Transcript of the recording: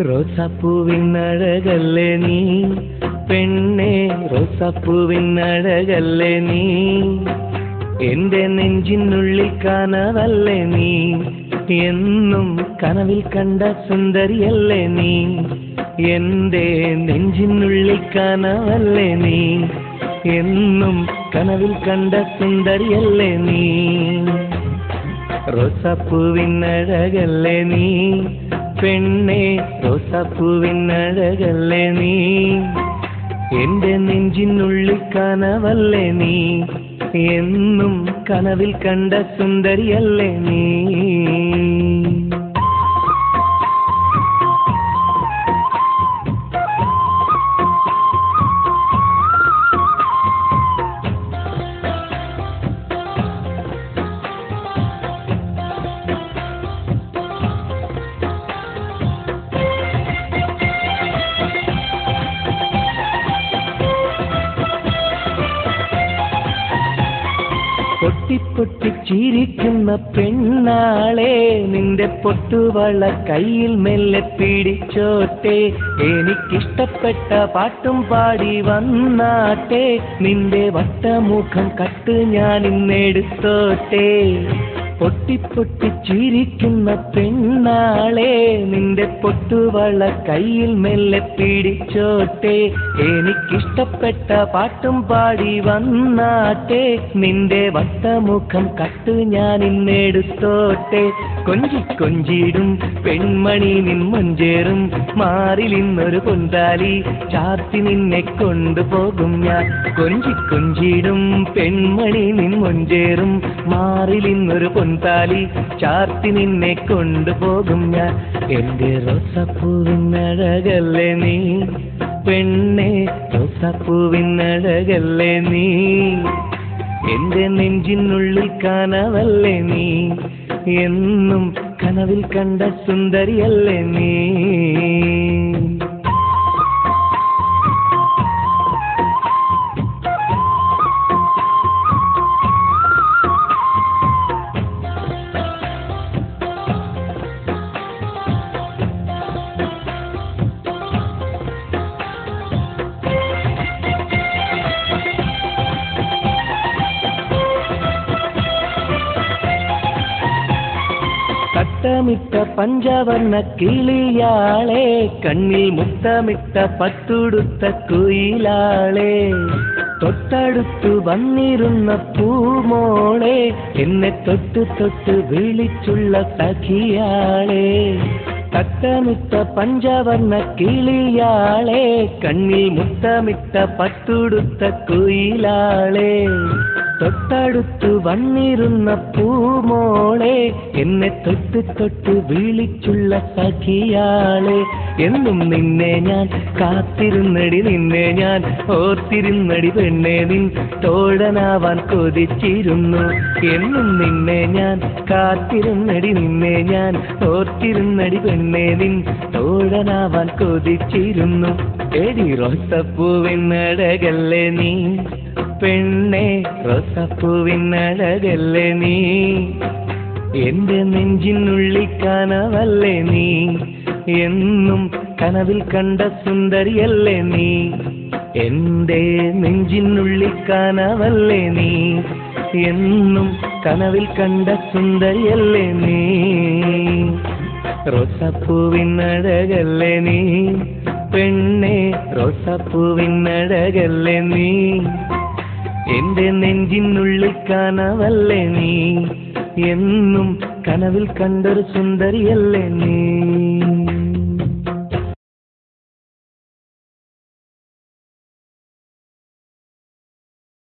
റോസാപ്പൂവിൻ അഴകല്ലേ നീ പെണ്ണേ, റോസാപ്പൂവിൻ അഴകല്ലേ നീ, എന്റെ നെഞ്ചിനുള്ളിൽ കനവല്ലേ നീ, എന്നും കനവിൽ കണ്ട സുന്ദരിയല്ലേ നീ, എന്റെ നെഞ്ചിനുള്ളിൽ കനവല്ലേ നീ, എന്നും കനവിൽ കണ്ട സുന്ദരിയല്ലേ നീ. റോസാപ്പൂവിൻ അഴകല്ലേ നീ പെണ്ണേ, റോസാപ്പൂവിൻ അഴകല്ലേ നീ, എന്റെ നെഞ്ചിനുള്ളിൽ കനവല്ലേ നീ, എന്നും കനവിൽ കണ്ട സുന്ദരിയല്ലേ നീ. പൊട്ടിപ്പൊട്ടി ചിരിക്കുന്ന പെണ്ണാളെ, നിന്റെ പൊട്ടുവള കയ്യിൽ മെല്ലെ പിടിച്ചോട്ടെ, എനിക്കിഷ്ടപ്പെട്ട പാട്ടും പാടി വന്നാട്ടെ, നിന്റെ വട്ടമുഖം കട്ട് ഞാൻ ഇന്നെടുത്തോട്ടെ. പൊട്ടിപ്പൊട്ടി ചിരിക്കുന്ന പെണ്ണാളെ, നിന്റെ പൊട്ടുവള കയ്യിൽ മെല്ലെ പിടിച്ചോട്ടെ, എനിക്കിഷ്ടപ്പെട്ട പാട്ടും പാടി വന്നാട്ടെ, നിന്റെ വട്ടമുഖം കട്ട് ഞാൻ ഇന്നെടുത്തോട്ടെ. കൊഞ്ചി കൊഞ്ചിടും പെൺമണി നിൻ മഞ്ചേറും മാറിലിന്നൊരു പൊന്താലി ചാർത്തി നിന്നെ കൊണ്ടുപോകും ഞാൻ. കൊഞ്ചി കൊഞ്ചിടും പെൺമണി നിൻ മഞ്ചേറും മാറിലിന്നൊരു പൊന്താലി ചാർത്തി നിന്നെ കൊണ്ടുപോകും ഞാൻ. എന്റെ റോസാപ്പൂവിൻ അഴകല്ലേ നീ പെണ്ണേ, റോസാപ്പൂവിൻ അഴകല്ലേ നീ, എന്റെ നെഞ്ചിനുള്ളിൽ കനവല്ലേ നീ, എന്നും കനവിൽ കണ്ട സുന്ദരിയല്ലേ നീ. മുത്തമിട്ട പഞ്ചവർണ്ണ കിളിയാളെ, കണ്ണിൽ മുത്തമിട്ട പട്ടുടുത്ത കുയിലാളെ, തൊട്ടടുത്തു വന്നിരുന്ന പൂമോളെ, എന്നെ തൊട്ട് തൊട്ട് വിളിച്ചുള്ള സഖിയാളെ. തട്ടമിട്ട പഞ്ചവർണ്ണ കിളിയാളെ, കണ്ണിൽ മുത്തമിട്ട പട്ടുടുത്ത കുയിലാളെ, തൊട്ടടുത്തു വന്നിരുന്ന പൂമോളെ, എന്നെ തൊട്ട് തൊട്ട് വിളിച്ചുള്ള സഖിയാളെ. എന്നും നിന്നെ ഞാൻ കാത്തിരുന്നടി, നിന്നെ ഞാൻ ഓർത്തിരുന്നടി പെണ്ണെ, നിൻ തോഴനാവാൻ കൊതിച്ചിരുന്നു. എന്നും നിന്നെ ഞാൻ കാത്തിരുന്നടി, നിന്നെ ഞാൻ ഓർത്തിരുന്നടി പെണ്ണെ, നിൻ തോഴനാവാൻ കൊതിച്ചിരുന്നു. എടി റോസാപ്പൂവിൻ അഴകല്ലേ നീ പെണ്ണേ, റോസാപ്പൂവിൻ അഴകല്ലേ നീ, എന്റെ നെഞ്ചിനുള്ളിൽ കനവല്ലേ നീ, എന്നും കനവിൽ കണ്ട സുന്ദരിയല്ലേ നീ, എന്റെ നെഞ്ചിനുള്ളിൽ കനവല്ലേ നീ, എന്നും കനവിൽ കണ്ട സുന്ദരിയല്ലേ നീ. റോസാപ്പൂവിൻ അഴകല്ലേ നീ പെണ്ണേ, റോസാപ്പൂവിൻ അഴകല്ലേ നീ, എന്റെ നെഞ്ചിനുള്ളിൽ കനവല്ലേ നീ, എന്നും കനവിൽ കണ്ടൊരു സുന്ദരിയല്ലേ നീ.